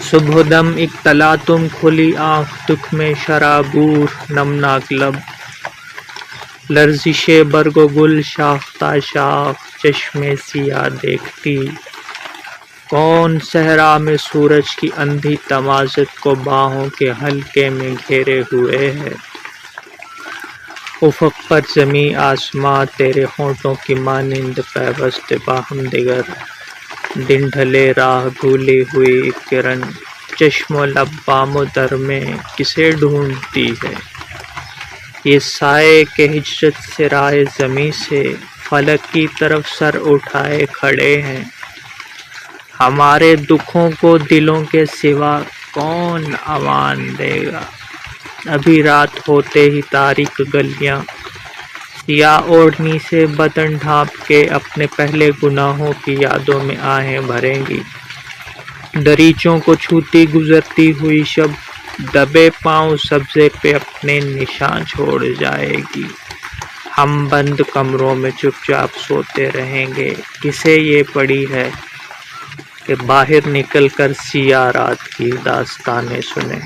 صبح دم اطلاع تم کھلی آنکھ دکھ میں شرابور نمناک لب لرزش برگ و گل شاخ تا شاخ چشمے سیاہ دیکھتی کون صحرا میں سورج کی اندھی تمازت کو باہوں کے حلقے میں گھیرے ہوئے ہے افق پر زمیں آسماں تیرے ہونٹوں کی مانند پیوست باہم دیگر دن ڈھلے راہ بھولی ہوئی کرن چشم و لب بام و در میں کسے ڈھونڈتی ہے یہ سائے کہ ہجرت سے رائے زمیں سے فلک کی طرف سر اٹھائے کھڑے ہیں ہمارے دکھوں کو دلوں کے سوا کون امان دے گا ابھی رات ہوتے ہی تاریک گلیاں سیاہ اوڑھنی سے بدن ڈھانپ کے اپنے پہلے گناہوں کی یادوں میں آہیں بھریں گی دریچوں کو چھوتی گزرتی ہوئی شب دبے پاؤں سبزے پہ اپنے نشان چھوڑ جائے گی ہم بند کمروں میں چپ چاپ سوتے رہیں گے کسے یہ پڑی ہے کہ باہر نکل کر سیاہ رات کی داستانیں سنیں